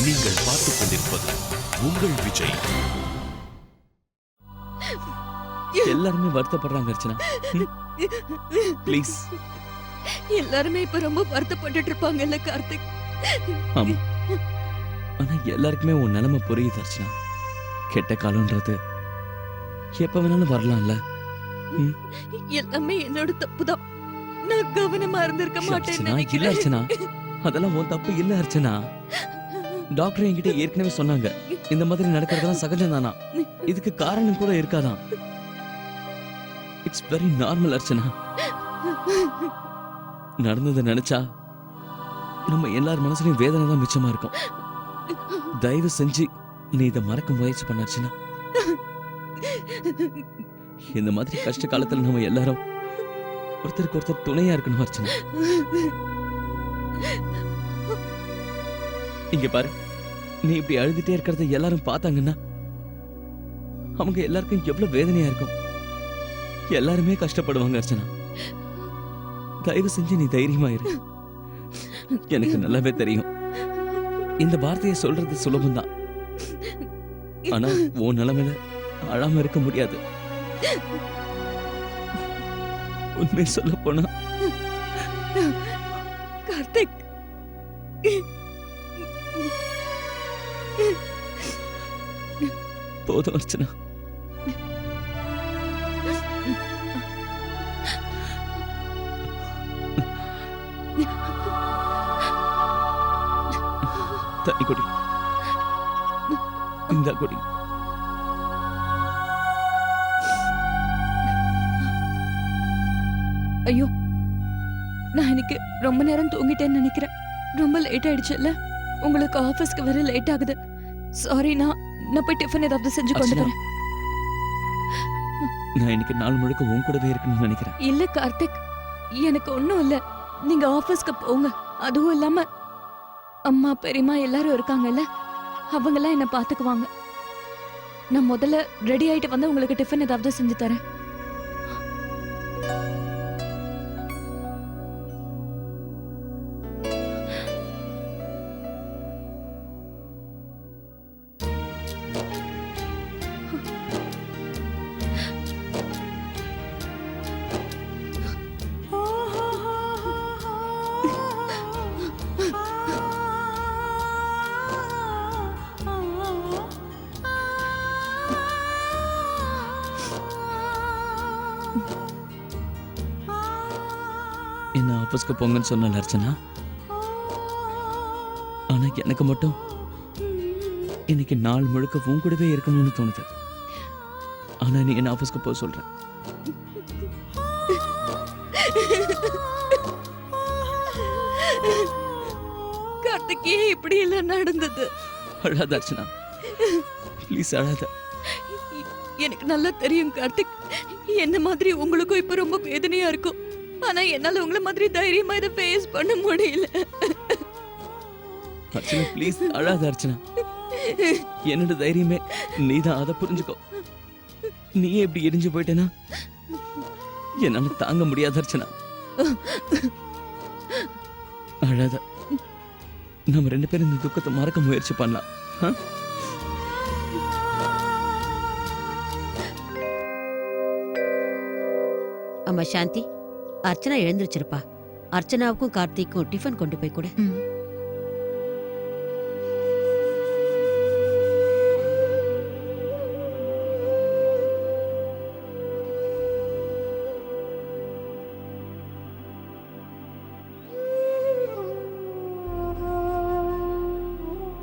நீங்கள் பார்த்துக் கொண்டிருப்பது உங்கள் விஜய். எல்லாருமே வருத்தப்படுறாங்க அர்ச்சனா. ப்ளீஸ். எல்லாருமே இப்ப ரொம்ப வருத்தப்பட்டுட்டு இருப்பாங்கல்ல கார்த்திக். ஆமா, ஆனா எல்லாருக்குமே உன் நிலைமை புரியுது அர்ச்சனா. கெட்ட காலம்ன்றது எப்ப வேணாலும் வரலாம்ல. எல்லாமே என்னோட தப்புதான். நான் கவனமா இருந்திருக்க மாட்டேன்னு இல்ல அர்ச்சனா, அதெல்லாம் உன் தப்பு இல்ல அர்ச்சனா. டாக்டர் என்கிட்ட ஏற்கனவே சொன்னாங்க, இந்த மாதிரி நடக்கிறதெல்லாம் சகஜம் தானா, இதுக்கு காரணம் கூட இருக்காதான். It's very normal Archana. நடந்ததை நினைச்சா நம்ம எல்லார் மனசுலயும் வேதனை தான் மிச்சமா இருக்கும். தயவு செஞ்சு நீ இதை மறக்க முயற்சி பண்ண அர்ச்சனா. இந்த மாதிரி கஷ்ட காலத்துல நம்ம எல்லாரும் ஒருத்தருக்கு ஒருத்தர் துணையா இருக்கணும் அர்ச்சனா. இங்க பாரு, நீ இப்படி அழுதுட்டே இருக்கிறத எல்லாரும் பார்த்தாங்கன்னா அவங்க எல்லாருக்கும் எவ்வளவு வேதனையா இருக்கும். எல்லாருமே கஷ்டப்படுவாங்க அர்ச்சனா. தயவு செஞ்சு நீ தைரியமா இரு. எனக்கு நல்லாவே தெரியும் இந்த வார்த்தையை சொல்றது சுலபம்தான், ஆனா உன் நிலைமையில அழாம இருக்க முடியாது. உண்மை சொல்ல போனா கார்த்திக், போதும் அர்ச்சனா. தண்ணி குடி, இந்த குடி. ஐயோ, நான் இன்னைக்கு ரொம்ப நேரம் தூங்கிட்டேன்னு நினைக்கிறேன். ரொம்ப லேட் ஆயிடுச்சுல்ல, உங்களுக்கு ஆபீஸ்க்கு வர லேட் ஆகுது. சாரி, நான் போய் டிஃபன் ஏதாவது செஞ்சு கொண்டு வரேன். நான் இன்னைக்கு நாள் முழுக்க உன் கூடவே இருக்கணும்னு நினைக்கிறேன். இல்ல கார்த்திக், எனக்கு ஒண்ணும் இல்ல. நீங்க ஆபீஸ்க்கு போங்க. அதுவும் இல்லாம அம்மா பெரியம்மா எல்லாரும் இருக்காங்கல்ல, அவங்க எல்லாம் என்ன பாத்துக்குவாங்க. நான் முதல்ல ரெடி ஆயிட்டு வந்து உங்களுக்கு டிஃபன் ஏதாவது செஞ்சு தரேன். என்ன ஆபீஸ்க்கு போங்கன்னு சொன்ன அர்ச்சனா, ஆனா எனக்கு மட்டும் இன்னைக்கு நாள் முழுக்க உன் கூடவே இருக்கணும்னு தோணுது. ஆனா நீ என்ன ஆபீஸ்க்கு போக சொல்ற. கார்த்திகே, இப்படி எல்லாம் நடந்தது. அழாத அர்ச்சனா, ப்ளீஸ் அழாத. எனக்கு நல்லா தெரியும் கார்த்திக், என்ன மாதிரி உங்களுக்கும் இப்ப ரொம்ப வேதனையா இருக்கும். ஆனா என்னால உங்களை மாதிரி தைரியமா இதை ஃபேஸ் பண்ண முடியல. அர்ச்சனா ப்ளீஸ் அழாத அர்ச்சனா. என்னோட தைரியமே நீதான், அதை புரிஞ்சுக்கோ. நீ எப்படி எரிஞ்சு போயிட்டேனா என்னால தாங்க முடியாத அர்ச்சனா. அழாத. நம்ம ரெண்டு பேரும் இந்த துக்கத்தை மறக்க முயற்சி பண்ணலாம். அம்மா சாந்தி, அர்ச்சனா எழுந்திருச்சிருப்பா. அர்ச்சனாவுக்கும் கார்த்திக்கும் டிஃபன் கொண்டு போய் கொடு.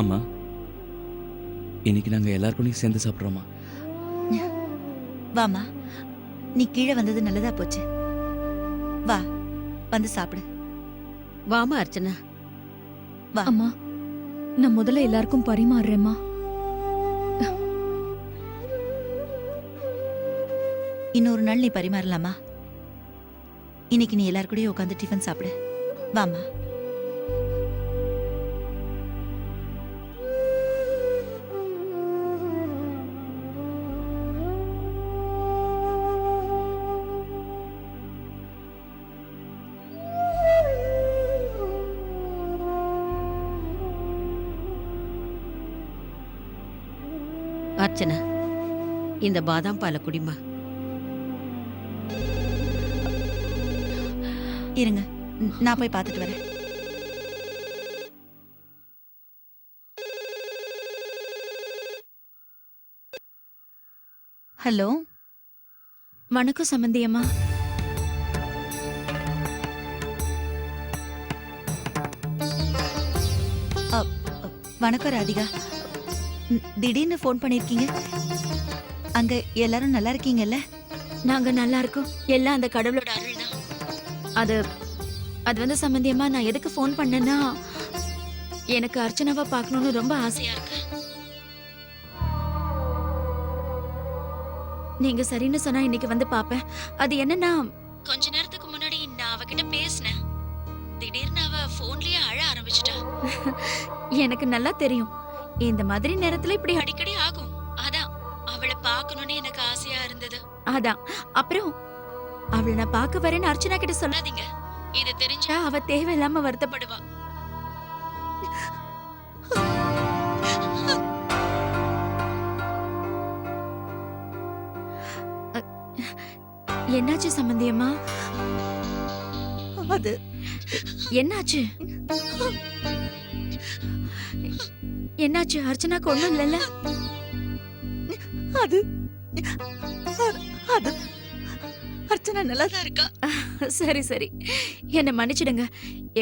அம்மா, இன்னைக்கு நாங்க எல்லாருக்கும் சேர்ந்து சாப்பிடுறோமா? வாமா, நீ கீழே வந்தது நல்லதா போச்சு. வா, வந்து சாப்பிடு. வாமா அர்ச்சனா. வா. அம்மா, நான் முதல்ல எல்லாருக்கும் பரிமாறுறேம்மா. இன்னொரு நாள் நீ பரிமாறலாமா? இன்னைக்கு நீ எல்லாரு கூடயும் உட்காந்து டிஃபன் சாப்பிடு. வாமா. அர்ச்சனா, இந்த பாதாம் பாலை குடிமா. இருங்க, நான் போய் பார்த்துட்டு வரேன். ஹலோ, வணக்கம் சம்மந்தி அம்மா. வணக்கம் ராதிகா. திடீர்னு ஃபோன் பண்ணிருக்கீங்க. அங்க எல்லாரும் நல்லா இருக்கீங்கல்ல? நாங்க நல்லா இருக்கோம். எல்லாம் அந்த கடவுளோட அருள் தான். அது அது வந்து சம்மந்தி அம்மா, நான் எதுக்கு ஃபோன் பண்ணேன்னா, எனக்கு அர்ச்சனாவை பார்க்கணும்னு ரொம்ப ஆசையா இருக்கு. நீங்க சரின்னு சொன்னா இன்னைக்கு வந்து பாப்பேன். அது என்னன்னா, கொஞ்ச நேரத்துக்கு முன்னாடி நான் அவகிட்ட பேசினேன். திடீர்னு அவ போன்லயே அழ ஆரம்பிச்சிட்டா. எனக்கு நல்லா தெரியும், இந்த மாதிரி நேரத்துல இப்படி அடிக்கடி ஆகும். அதான் அவளை பார்க்கணும்னு எனக்கு ஆசையா இருந்தது. அதான் அப்புறம் அவளை நான் பார்க்க வரேன்னு அர்ச்சனா கிட்ட சொல்லாதீங்க. இது தெரிஞ்சா அவ தேவையில்லாம வருத்தப்படுவா. என்னாச்சு சம்பந்தி அம்மா? அது என்னாச்சு? என்னாச்சு? அர்ச்சனாக்கு ஒண்ணும் இல்லைல்ல? அது அது அர்ச்சனா நல்லா தான் இருக்கா. சரி சரி, என்ன மன்னிச்சிடுங்க.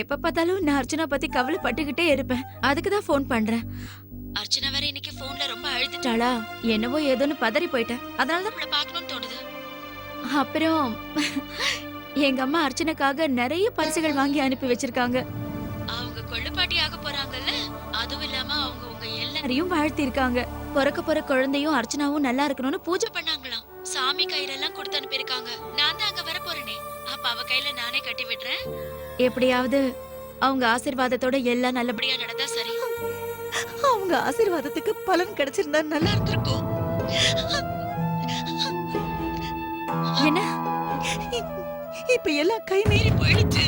எப்ப பார்த்தாலும் நான் அர்ச்சனா பத்தி கவலைப்பட்டுக்கிட்டே இருப்பேன். அதுக்கு தான் ஃபோன் பண்றேன். அர்ச்சனா வேற இன்னைக்கு போன்ல ரொம்ப அழுதுட்டாளா, என்னவோ ஏதோன்னு பதறி போயிட்டேன். அதனால தான் அவளை பார்க்கணும்னு தோணுது. அப்புறம் எங்க அம்மா அர்ச்சனைக்காக நிறைய பரிசுகள் வாங்கி அனுப்பி வச்சிருக்காங்க. அவங்க கொள்ளுப்பாட்டி ஆக போறாங்கல்ல, அதுவும் இல்லாம அவங்க உங்க எல்லாரையும் வாழ்த்தி இருக்காங்க. பிறக்க போற குழந்தையும் அர்ச்சனாவும் நல்லா இருக்கணும்னு பூஜை பண்ணாங்களாம். சாமி கையில எல்லாம் கொடுத்து அனுப்பியிருக்காங்க. நான் தான் அங்க வர போறேனே, அப்ப அவ கையில நானே கட்டி விடுறேன். எப்படியாவது அவங்க ஆசீர்வாதத்தோட எல்லாம் நல்லபடியா நடந்தா சரி. அவங்க ஆசீர்வாதத்துக்கு பலன் கிடைச்சிருந்தா நல்லா இருந்திருக்கும். என்ன இப்ப எல்லாம் கை மீறி போயிடுச்சு.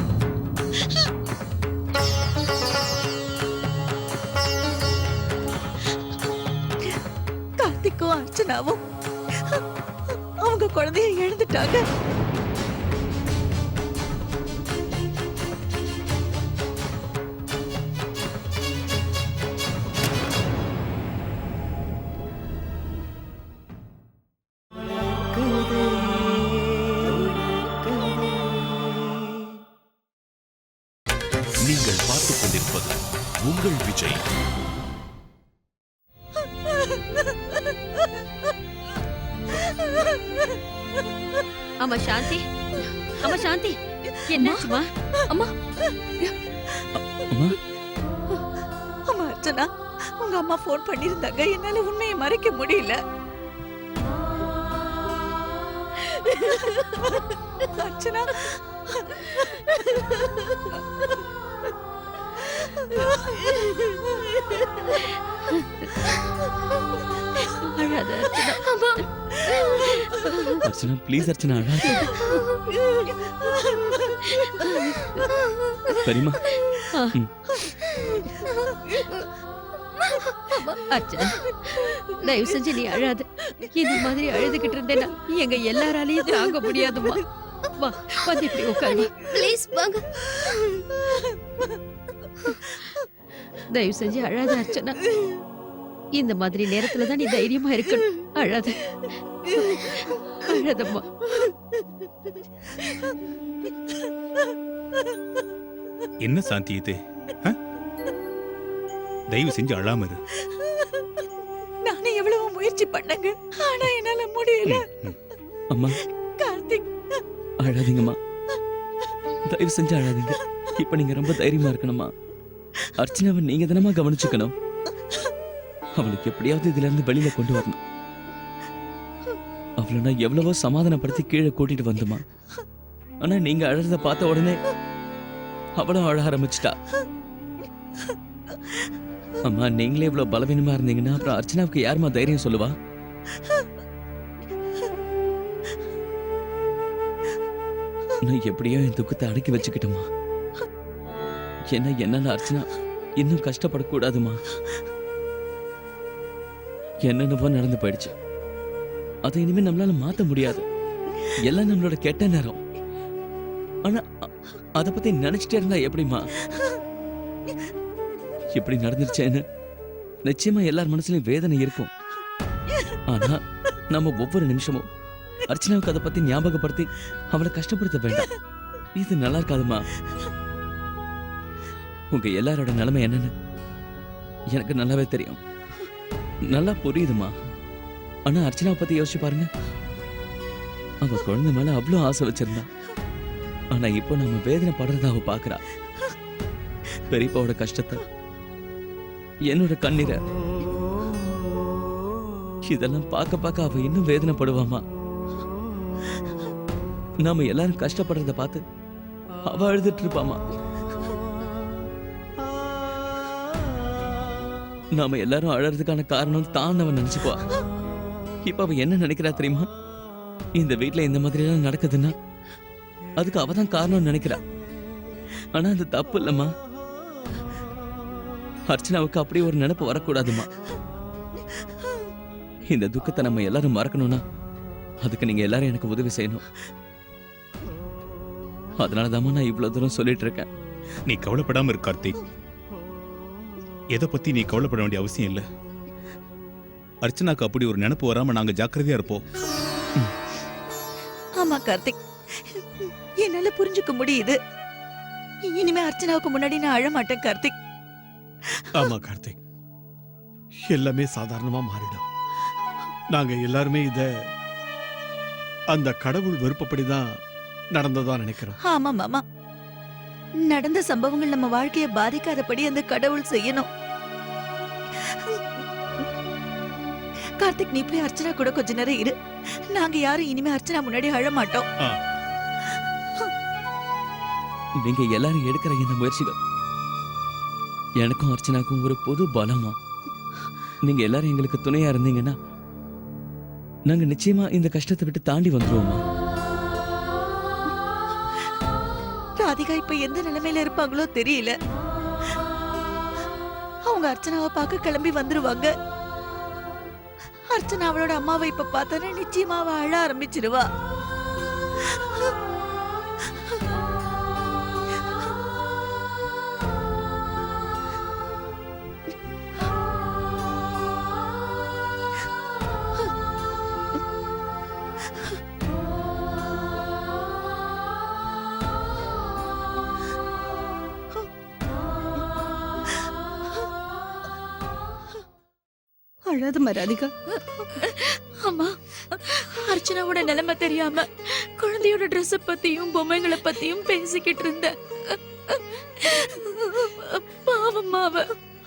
கார்த்திக்கும் அர்ச்சனாவும் அவங்க குழந்தைய இழந்துட்டாங்க. நீங்கள் பார்த்துக் கொண்டிருப்பது உங்கள் விஜய். அம்மா சாந்தி, அம்மா சாந்தி, என்னாச்சுமா? அம்மா அம்மா, அம்மா அர்ச்சனா, உங்க அம்மா போன் பண்ணிருந்தாங்க. என்னால உண்மையை மறைக்க முடியல. அர்ச்சனா, அழாத அர்ச்சனா. அம்மா, அர்ச்சனா ப்ளீஸ் அர்ச்சனா அழாத. சரிம்மா. அர்ச்சனா, தயவு செஞ்சு நீ அழாத. இந்த மாதிரி அழுதுகிட்டு இருந்தேன்னா எங்க எல்லாராலையும் தாங்க முடியாதுமா. வா, வந்து இப்படி உட்காரு. ப்ளீஸ் வாங்க. தயவு செஞ்சு அழாத அர்ச்சனா. இந்த மாதிரி நேரத்துல தான் நீ தைரியமா இருக்கணும். அழாத, அழாதம்மா. என்ன சாந்தி இது? தயவு செஞ்சு அழாம இரு. நானே எவ்வளவு முயற்சி பண்ணேங்க, ஆனா என்னால முடியல. அம்மா கார்த்திக், அழாதீங்கம்மா, தயவு செஞ்சு அழாதீங்க. இப்ப நீங்க ரொம்ப தைரியமா இருக்கணுமா. அர்ச்சனாவை நீங்க தானமா கவனிச்சுக்கணும். அவளுக்கு எப்படியாவது இதுல இருந்து வெளியில கொண்டு வரணும். அவளை நான் எவ்வளவோ சமாதானப்படுத்தி கீழே கூட்டிட்டு வந்துமா. ஆனா நீங்க அழறத பார்த்த உடனே அவளும் அழ ஆரம்பிச்சிட்டா. அம்மா, நீங்களே இவ்வளவு பலவீனமா இருந்தீங்கன்னா அப்புறம் அர்ச்சனாவுக்கு யாருமா தைரியம் சொல்லுவா? நான் எப்படியோ என் துக்கத்தை அடக்கி வச்சுக்கிட்டோமா. என்னால அர்ச்சனா இன்னும் கஷ்டப்படக்கூடாதுமா. என்னென்னவோ நடந்து போயிடுச்சு. அதை இனிமே நம்மளால மாத்த முடியாது. எல்லாம் நம்மளோட கெட்ட நேரம். ஆனா அத பத்தி நினைச்சிட்டே இருந்தா எப்படிமா? இப்படி நடந்துருச்சேன்னு நிச்சயமா எல்லார் மனசுலயும் வேதனை இருக்கும். ஆனா நம்ம ஒவ்வொரு நிமிஷமும் அர்ச்சனாவுக்கு அதை பத்தி ஞாபகப்படுத்தி அவளை கஷ்டப்படுத்த வேண்டாம். இது நல்லா இருக்காதுமா. உங்க எல்லாரோட நிலைமை என்னன்னு எனக்கு நல்லாவே தெரியும், நல்லா புரியுதுமா. ஆனா அர்ச்சனாவை பத்தி யோசிச்சு பாருங்க. அவ குழந்தை மேல அவ்வளவு ஆசை வச்சிருந்தா. ஆனா இப்போ நம்ம வேதனை படுறத அவ பாக்குறா. பெரியப்பாவோட கஷ்டத்தை, என்னோட கண்ணீரை, இதெல்லாம் பார்க்க பார்க்க அவ இன்னும் வேதனைப்படுவாமா. நாம எல்லாரும் கஷ்டப்படுறத பார்த்து அவ அழுதுட்டு இருப்பாமா. நாம எல்லாரும் அழறதுக்கான காரணம் தான் அவன் நினைச்சுப்பா. இப்ப அவ என்ன நினைக்கிறா தெரியுமா? இந்த வீட்டுல இந்த மாதிரி எல்லாம் நடக்குதுன்னா அதுக்கு அவதான் காரணம் நினைக்கிறா. ஆனா அது தப்பு இல்லம்மா. அர்ச்சனாவுக்கு அப்படி ஒரு நினைப்பு வரக்கூடாதுமா. இந்த துக்கத்தை நம்ம எல்லாரும் மறக்கணும்னா அதுக்கு நீங்க எல்லாரும் எனக்கு உதவி செய்யணும். அதனாலதாம்மா நான் இவ்வளவு தூரம் சொல்லிட்டு இருக்கேன். நீ கவலைப்படாம இரு கார்த்திக். எதை பத்தி நீ கவலைப்பட வேண்டிய அவசியம் இல்ல. அர்ச்சனாக்கு அப்படி ஒரு நினைப்பு வராம நாங்க ஜாக்கிரதையா இருப்போம். ஆமா கார்த்திக், என்னால புரிஞ்சுக்க முடியுது. இனிமே அர்ச்சனாவுக்கு முன்னாடி நான் அழ மாட்டேன் கார்த்திக். ஆமா கார்த்திக், எல்லாமே சாதாரணமா மாறிடும். நாங்க எல்லாருமே அந்த கடவுள் விருப்பப்படிதான் நடந்ததா நினைக்கிறோம். ஆமா மாமா, நடந்த சம்பவங்கள் நம்ம வாழ்க்கையை பாதிக்காதபடி அந்த கடவுள் செய்யணும். கார்த்திக், நீ போய் அர்ச்சனா கூட கொஞ்ச நேரம் இரு. நாங்க யாரும் இனிமே அர்ச்சனா முன்னாடி அழ மாட்டோம். நீங்க எல்லாரும் எடுக்கிற இந்த முயற்சிகள் எனக்கும் அர்ச்சனாக்கும் ஒரு பொது பலமா. நீங்க எல்லாரும் எங்களுக்கு துணையா இருந்தீங்கன்னா நாங்க நிச்சயமா இந்த கஷ்டத்தை விட்டு தாண்டி வந்துருவோமா. ராதிகா இப்ப எந்த நிலைமையில இருப்பாங்களோ தெரியல. அவங்க அர்ச்சனாவை பார்க்க கிளம்பி வந்துருவாங்க. அர்ச்சனா அவளோட அம்மாவை இப்ப பார்த்தானே நிச்சயமா அவ அழ ஆரம்பிச்சிருவா. அழாதம்மா ராதிகா. அம்மா, அர்ச்சனாவோட நிலைமை தெரியாம குழந்தையோட ட்ரெஸ் பத்தியும் பொம்மைங்களை பத்தியும் பேசிக்கிட்டு இருந்தேன். பாவம்மா அவ.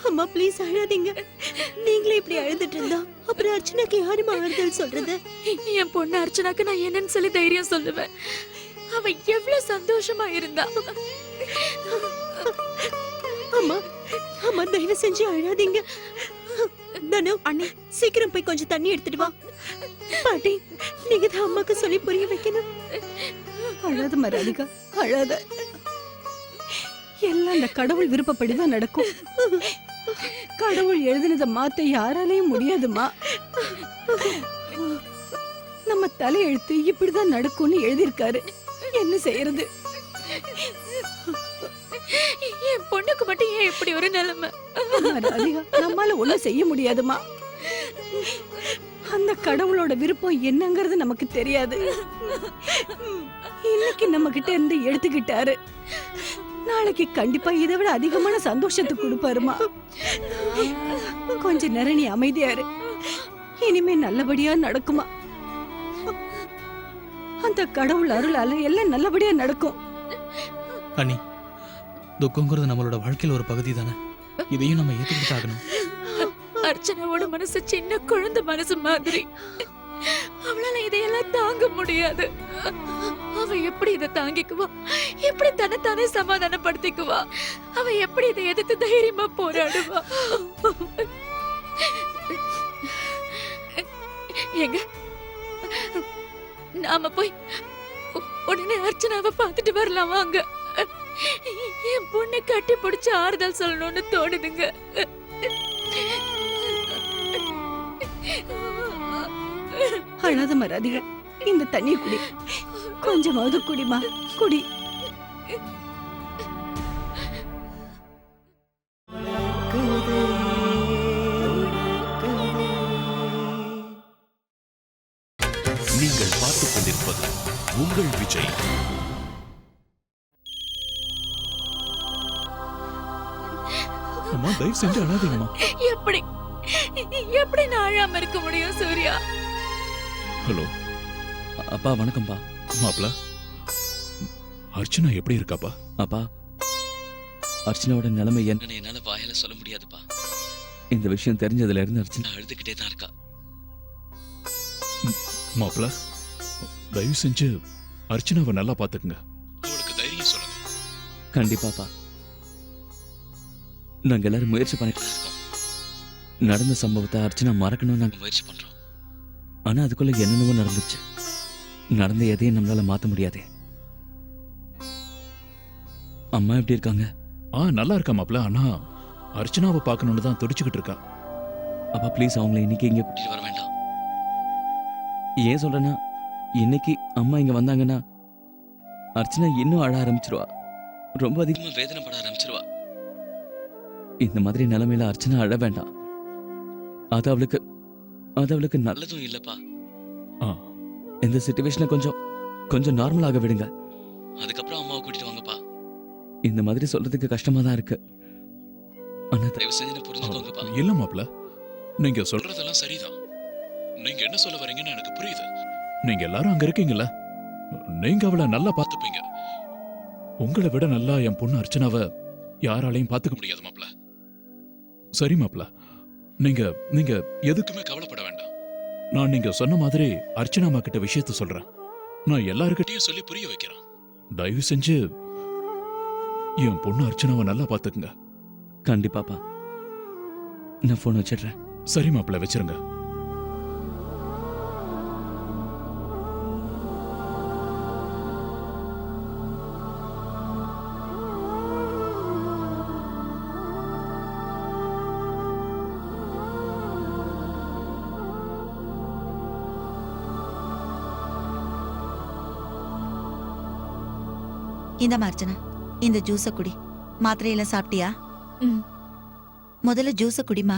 அம்மா ப்ளீஸ் அழாதீங்க. நீங்களே இப்படி அழுதுட்டு இருந்தா அப்புறம் அர்ச்சனாக்கு யாரும் ஆறுதல் சொல்றது? என் பொண்ணு அர்ச்சனாக்கு நான் என்னன்னு சொல்லி தைரியம் சொல்லுவேன். அவ எவ்வளவு சந்தோஷமா இருந்தா. அம்மா அம்மா தயவு செஞ்சு அழாதீங்க. தனு அண்ணே, சீக்கிரம் போய் கொஞ்சம் தண்ணி எடுத்துட்டு வா. பாட்டி, நீங்க தான் அம்மாக்கு சொல்லி புரிய வைக்கணும். அழாதம்மா ராதிகா, அழாத. எல்லாம் அந்த கடவுள் விருப்பப்படிதான் நடக்கும். கடவுள் எழுதினதை மாத்த யாராலையும் முடியாதுமா. நம்ம தலையெழுத்து இப்படிதான் நடக்கும்னு எழுதியிருக்காரு. என்ன செய்யறது? என் பொண்ணுக்கு மட்டும் ஏன் இப்படி ஒரு நிலைமை? ராதிகா, நம்மால ஒண்ணும் செய்ய முடியாதுமா. அந்த கடவுளோட விருப்பம் என்னங்கிறது நமக்கு தெரியாது. இன்னைக்கு நம்ம கிட்ட இருந்து எடுத்துக்கிட்டாரு, நாளைக்கு கண்டிப்பா இதை விட அதிகமான சந்தோஷத்தை கொடுப்பாருமா. கொஞ்ச நேரம் நீ அமைதியா இரு. இனிமே நல்லபடியா நடக்குமா. அந்த கடவுள் அருளால எல்லாம் நல்லபடியா நடக்கும். அண்ணி, துக்கங்கிறது நம்மளோட வாழ்க்கையில ஒரு பகுதி தானே. இதையும் நம்ம ஏத்துக்கிட்டு ஆகணும். அர்ச்சனாவோட மனசு சின்ன குழந்தை மனசு மாதிரி. அவளால இதையெல்லாம் தாங்க முடியாது. அவ எப்படி இதை தாங்கிக்குவா? எப்படி தன்னைத்தானே சமாதானப்படுத்திக்குவா? அவ எப்படி இதை எதிர்த்து தைரியமா போராடுவா? எங்க நாம போய் உடனே அர்ச்சனாவை பார்த்துட்டு வரலாம் வாங்க. என் பொண்ணை கட்டி பிடிச்சு ஆறுதல் சொல்லணும்னு தோணுதுங்க. அழாத மராதிக, இந்த தண்ணிய குடி. கொஞ்சமாவது குடிமா, குடி. நீங்கள் பார்த்துக் கொண்டிருப்பது உங்கள் விஜய். அம்மா தயவு செஞ்சு அழாதீங்கம்மா. எப்படி எப்படி நான் அழாம இருக்க முடியும் சூர்யா? ஹலோ அப்பா வணக்கம்ப்பா. மாப்ள, அர்ச்சனா எப்படி இருக்காப்பா? அப்பா, அர்ச்சனாவோட நிலைமை என்னன்னு என்னால வாயால சொல்ல முடியாதுப்பா. இந்த விஷயம் தெரிஞ்சதுல இருந்து அர்ச்சனா அழுதுகிட்டே தான் இருக்கா. மாப்ள, தயவு செஞ்சு அர்ச்சனாவை நல்லா பாத்துக்குங்க. அவளுக்கு தைரியம் சொல்லுங்க. கண்டிப்பாப்பா. நாங்க எல்லாரும் முயற்சி பண்ணிட்டு தான் இருக்கோம். நடந்த சம்பவத்தை அர்ச்சனா மறக்கணும்னு நாங்க முயற்சி பண்றோம். ஆனா அதுக்குள்ள என்னென்னவோ நடந்துச்சு. நடந்த எதையும் நம்மளால மாத்த முடியாதே. அம்மா எப்படி இருக்காங்க? நல்லா இருக்கா மாப்ள. ஆனா அர்ச்சனாவை பார்க்கணும்னு தான் துடிச்சுக்கிட்டு இருக்கா. அப்பா ப்ளீஸ் அவங்கள இன்னைக்கு இங்க கூட்டிட்டு வர வேண்டாம். ஏன் சொல்றேன்னா, இன்னைக்கு அம்மா இங்க வந்தாங்கன்னா அர்ச்சனா இன்னும் அழ ஆரம்பிச்சிருவா. ரொம்ப அதிகமா வேதனைப்பட ஆரம்பிச்சிருவா. இந்த மாதிரி நிலைமையில அர்ச்சனா அழ வேண்டாம். அது அவளுக்கு நல்லதும் இல்லப்பா. ஆ, இந்த சிச்சுவேஷனை கொஞ்சம் நார்மல் ஆக விடுங்க. அதுக்கப்புறம் அம்மாவை கூட்டிட்டு வாங்கப்பா. இந்த மாதிரி சொல்றதுக்கு கஷ்டமா தான் இருக்கு. ஆனா தயவு செஞ்சு புரிஞ்சுக்கோங்கப்பா. இல்ல மாப்ள, நீங்க சொல்றதெல்லாம் சரிதான். நீங்க என்ன சொல்ல வரீங்கன்னு எனக்கு புரியுது. நீங்க எல்லாரும் அங்க இருக்கீங்கல்ல, நீங்க அவளை நல்லா பாத்துப்பீங்க. உங்களை விட நல்லா என் பொண்ணு அர்ச்சனாவை யாராலையும் பாத்துக்க முடியாது மாப்ள. சரி மாப்ள, நீங்க நீங்க எதுக்குமே கவலைப்பட வேண்டாம். நான் நீங்க சொன்ன மாதிரி அர்ச்சனா அம்மா கிட்ட விஷயத்த சொல்றேன். நான் எல்லாருக்கிட்டையும் சொல்லி புரிய வைக்கிறேன். தயவு செஞ்சு என் பொண்ணு அர்ச்சனாவை நல்லா பாத்துக்குங்க. கண்டிப்பாப்பா. நான் போன் வச்சிடுறேன். சரி மாப்ள, வச்சிருங்க. இந்த அர்ச்சனா, இந்த ஜூஸ குடி. மாத்திரையெல்லாம் சாப்பிட்டியா? ம். முதல்ல ஜூஸ குடிமா.